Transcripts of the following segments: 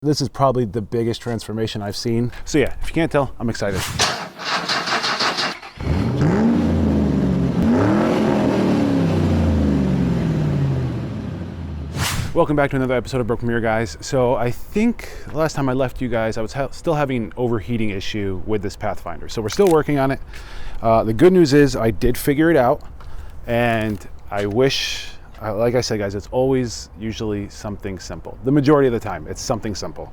This is probably the biggest transformation I've seen. So yeah, if you can't tell, I'm excited. Welcome back to another episode of Broken Mirror, guys. So I think the last time I left you guys, I was still having an overheating issue with this Pathfinder. So we're still working on it. The good news is I did figure it out, and I wish, like I said, guys, it's always usually something simple. The majority of the time, it's something simple.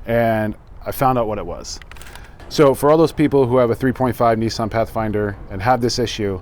And I found out what it was. So for all those people who have a 3.5 Nissan Pathfinder and have this issue,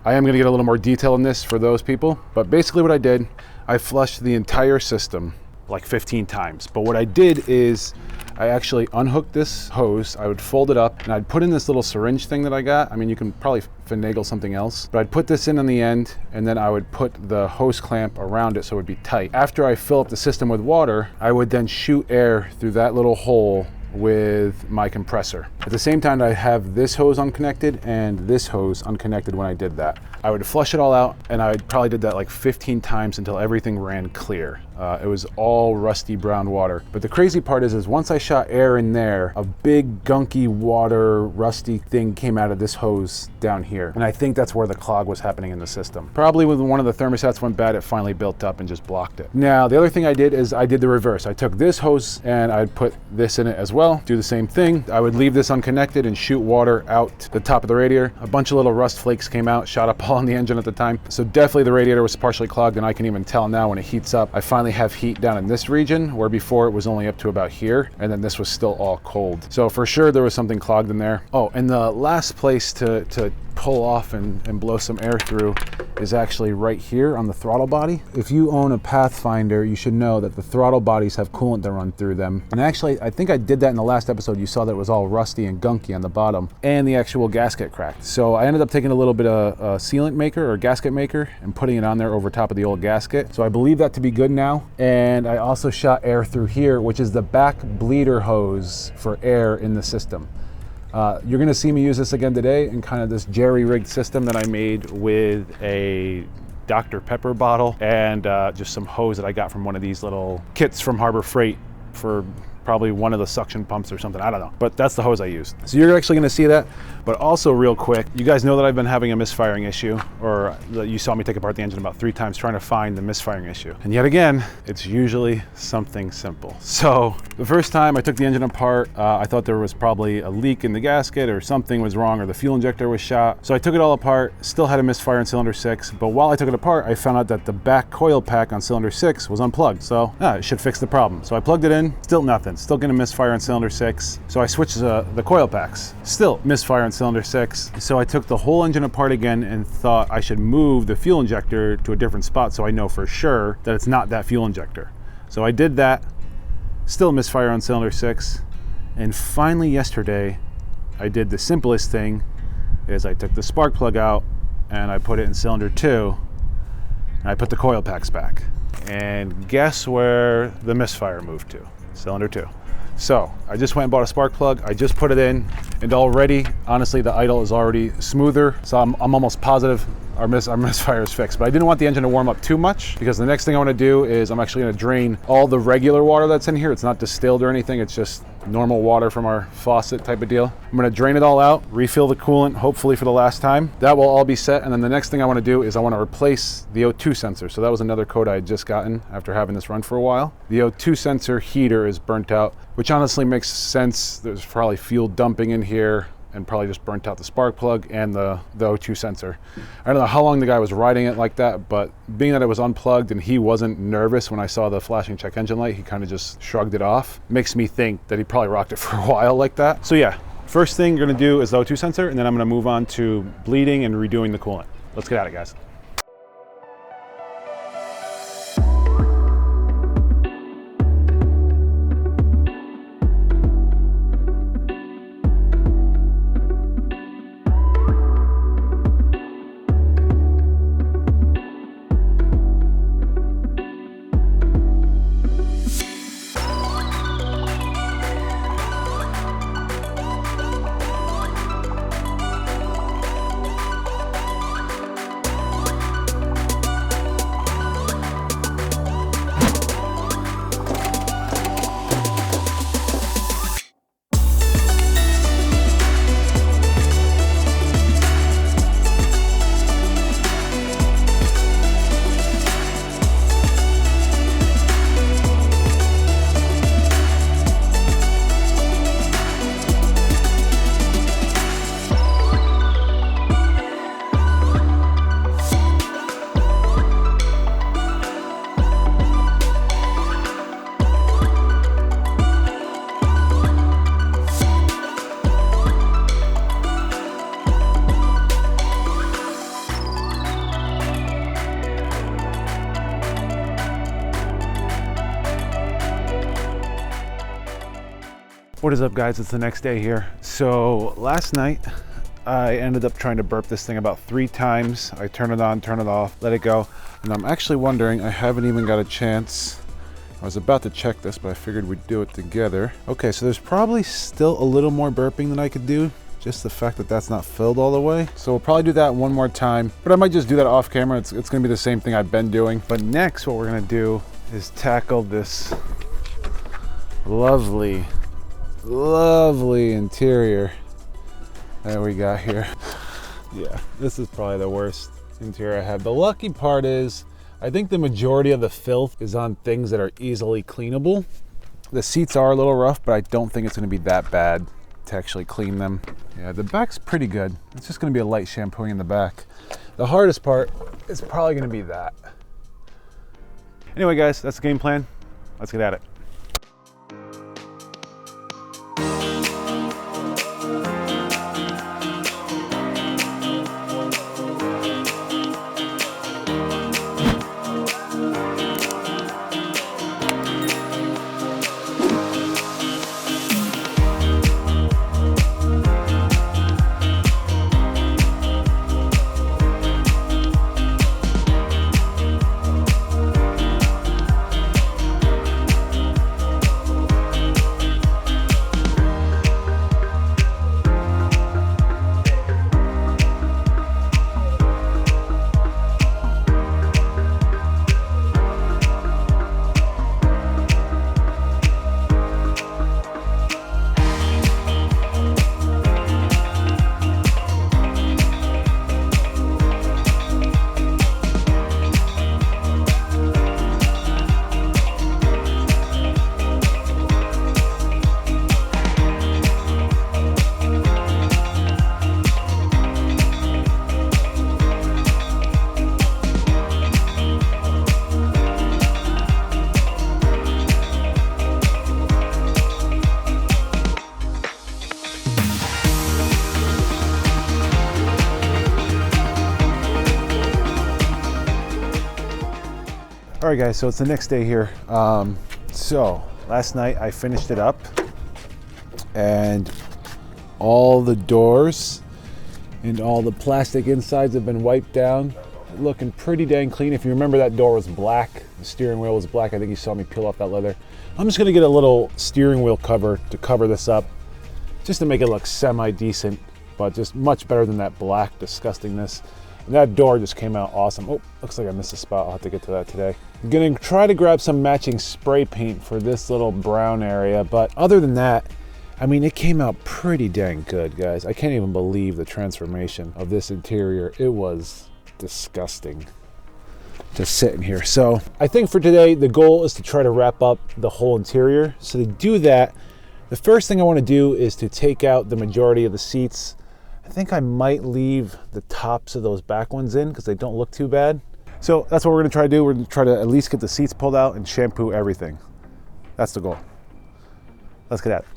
I am gonna get a little more detail in this for those people. But basically what I did, I flushed the entire system like 15 times. But what I did is I actually unhooked this hose, I would fold it up, and I'd put in this little syringe thing that I got. I mean, you can probably finagle something else, but I'd put this in on the end, and then I would put the hose clamp around it so it would be tight. After I fill up the system with water, I would then shoot air through that little hole with my compressor. At the same time, I have this hose unconnected and this hose unconnected when I did that. I would flush it all out, and I probably did that like 15 times until everything ran clear. It was all rusty brown water. But the crazy part is once I shot air in there, a big gunky water rusty thing came out of this hose down here. And I think that's where the clog was happening in the system. Probably when one of the thermostats went bad, it finally built up and just blocked it. Now, the other thing I did is I did the reverse. I took this hose and I'd put this in it as well, do the same thing. I would leave this unconnected and shoot water out the top of the radiator. A bunch of little rust flakes came out, shot up all in the engine at the time. So definitely the radiator was partially clogged, and I can even tell now when it heats up. I finally have heat down in this region, where before it was only up to about here, and then this was still all cold. So for sure there was something clogged in there. Oh, and the last place to pull off and blow some air through is actually right here on the throttle body. If you own a Pathfinder, you should know that the throttle bodies have coolant that run through them. And actually, I think I did that in the last episode. You saw that it was all rusty and gunky on the bottom, and the actual gasket cracked. So I ended up taking a little bit of sealant maker or gasket maker and putting it on there over top of the old gasket. So I believe that to be good now. And I also shot air through here, which is the back bleeder hose for air in the system. You're gonna see me use this again today in kind of this jerry-rigged system that I made with a Dr. Pepper bottle and just some hose that I got from one of these little kits from Harbor Freight for probably one of the suction pumps or something, I don't know. But that's the hose I used. So you're actually gonna see that. But also real quick, you guys know that I've been having a misfiring issue, or that you saw me take apart the engine about 3 times trying to find the misfiring issue. And yet again, it's usually something simple. So the first time I took the engine apart, I thought there was probably a leak in the gasket or something was wrong, or the fuel injector was shot. So I took it all apart, still had a misfire in cylinder 6, but while I took it apart, I found out that the back coil pack on cylinder 6 was unplugged. So it should fix the problem. So I plugged it in, still nothing. Still gonna misfire on cylinder 6. So I switched the coil packs. Still misfire on cylinder 6. So I took the whole engine apart again and thought I should move the fuel injector to a different spot so I know for sure that it's not that fuel injector. So I did that. Still misfire on cylinder 6. And finally yesterday, I did the simplest thing, is I took the spark plug out and I put it in cylinder 2 and I put the coil packs back. And guess where the misfire moved to? Cylinder 2. So I just went and bought a spark plug. I just put it in, and already, honestly, the idle is already smoother. So I'm almost positive our misfire is fixed. But I didn't want the engine to warm up too much, because the next thing I want to do is I'm actually going to drain all the regular water that's in here. It's not distilled or anything. It's just normal water from our faucet type of deal. I'm going to drain it all out, refill the coolant, hopefully for the last time. That will all be set. And then the next thing I want to do is I want to replace the O2 sensor. So that was another code I had just gotten after having this run for a while. The O2 sensor heater is burnt out, which honestly makes sense. There's probably fuel dumping in here and probably just burnt out the spark plug and the O2 sensor. I don't know how long the guy was riding it like that, but being that it was unplugged and he wasn't nervous when I saw the flashing check engine light, he kind of just shrugged it off. Makes me think that he probably rocked it for a while like that. So yeah, first thing you're gonna do is the O2 sensor, and then I'm gonna move on to bleeding and redoing the coolant. Let's get at it, guys. What is up, guys? It's the next day here. So last night I ended up trying to burp this thing about 3 times. I turn it on, turn it off, let it go. And I'm actually wondering, I haven't even got a chance. I was about to check this, but I figured we'd do it together. Okay, so there's probably still a little more burping than I could do. Just the fact that that's not filled all the way. So we'll probably do that one more time, but I might just do that off camera. It's gonna be the same thing I've been doing. But next, what we're gonna do is tackle this lovely interior that we got here. Yeah, this is probably the worst interior I have. The lucky part is, I think the majority of the filth is on things that are easily cleanable. The seats are a little rough, but I don't think it's gonna be that bad to actually clean them. Yeah, the back's pretty good. It's just gonna be a light shampooing in the back. The hardest part is probably gonna be that. Anyway, guys, that's the game plan. Let's get at it. All right, guys, so it's the next day here. So last night I finished it up and all the doors and all the plastic insides have been wiped down. Looking pretty dang clean. If you remember, that door was black, the steering wheel was black. I think you saw me peel off that leather. I'm just gonna get a little steering wheel cover to cover this up, just to make it look semi-decent, but just much better than that black disgustingness. And that door just came out awesome. Oh, looks like I missed a spot. I'll have to get to that today. I'm gonna try to grab some matching spray paint for this little brown area, but other than that, I mean, it came out pretty dang good, guys. I can't even believe the transformation of this interior. It was disgusting just sitting here. So I think for today, the goal is to try to wrap up the whole interior. So to do that, the first thing I wanna do is to take out the majority of the seats. I think I might leave the tops of those back ones in because they don't look too bad. So that's what we're gonna try to do. We're gonna try to at least get the seats pulled out and shampoo everything. That's the goal. Let's get at it.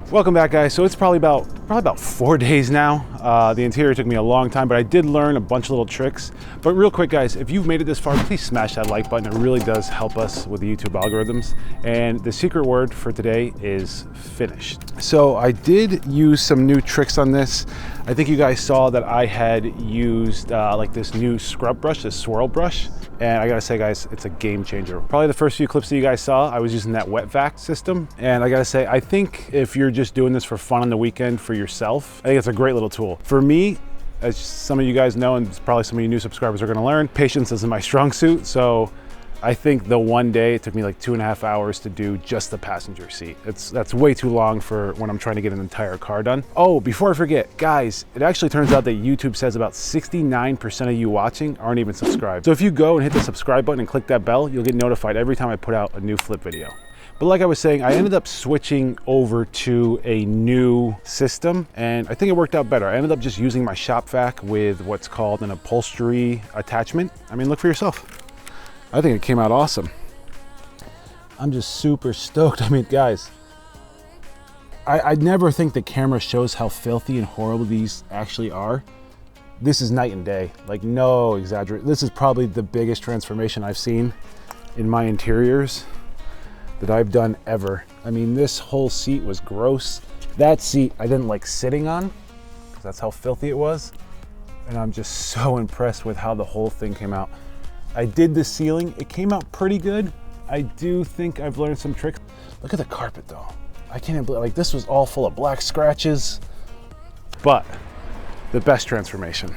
Welcome back, guys. So it's probably about 4 days now. The interior took me a long time, but I did learn a bunch of little tricks. But real quick, guys, if you've made it this far, please smash that like button. It really does help us with the YouTube algorithms. And the secret word for today is finished. So I did use some new tricks on this. I think you guys saw that I had used like this new scrub brush, this swirl brush. And I gotta say, guys, it's a game changer. Probably the first few clips that you guys saw, I was using that wet vac system. And I gotta say, I think if you're just doing this for fun on the weekend for yourself, I think it's a great little tool. For me, as some of you guys know, and probably some of you new subscribers are gonna learn, patience isn't my strong suit. So I think the one day it took me like 2.5 hours to do just the passenger seat. That's way too long for when I'm trying to get an entire car done. Oh, before I forget, guys, it actually turns out that YouTube says about 69% of you watching aren't even subscribed. So if you go and hit the subscribe button and click that bell, you'll get notified every time I put out a new flip video. But like I was saying, I ended up switching over to a new system, and I think it worked out better. I ended up just using my shop vac with what's called an upholstery attachment. I mean, look for yourself. I think it came out awesome. I'm just super stoked. I mean, guys, I never think the camera shows how filthy and horrible these actually are. This is night and day, like no exaggerate. This is probably the biggest transformation I've seen in my interiors that I've done ever. I mean, this whole seat was gross. That seat I didn't like sitting on because that's how filthy it was. And I'm just so impressed with how the whole thing came out. I did the ceiling, it came out pretty good. I do think I've learned some tricks. Look at the carpet though. I can't believe, like, this was all full of black scratches, but the best transformation.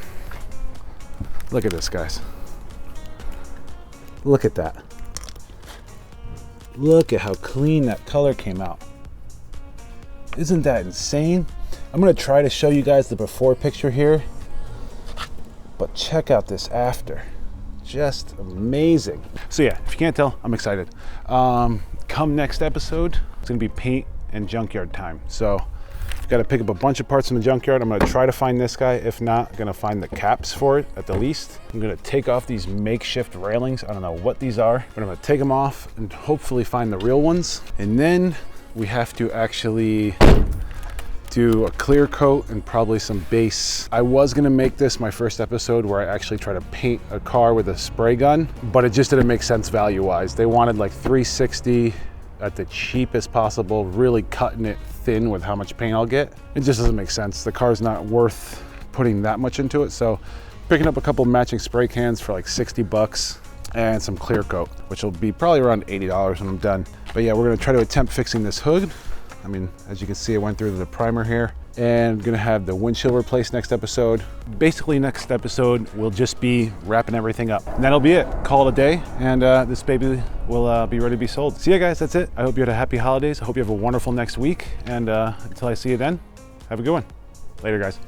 Look at this, guys. Look at that. Look at how clean that color came out. Isn't that insane? I'm gonna try to show you guys the before picture here, but check out this after. Just amazing. So yeah, if you can't tell, I'm excited. Come next episode, it's gonna be paint and junkyard time. So got to pick up a bunch of parts from the junkyard. I'm gonna try to find this guy. If not, I'm gonna find the caps for it at the least. I'm gonna take off these makeshift railings. I don't know what these are, but I'm gonna take them off and hopefully find the real ones. And then we have to actually do a clear coat and probably some base. I was gonna make this my first episode where I actually try to paint a car with a spray gun, but it just didn't make sense value-wise. They wanted like $360 at the cheapest possible, really cutting it thin with how much paint I'll get. It just doesn't make sense. The car's not worth putting that much into it. So picking up a couple matching spray cans for like 60 bucks and some clear coat, which will be probably around $80 when I'm done. But yeah, we're gonna try to attempt fixing this hood. I mean, as you can see, I went through the primer here, and gonna have the windshield replaced next episode. Basically, next episode will just be wrapping everything up. And that'll be it. Call it a day, and this baby will be ready to be sold. So yeah, guys, that's it. I hope you had a happy holidays. I hope you have a wonderful next week, and until I see you then, have a good one. Later, guys.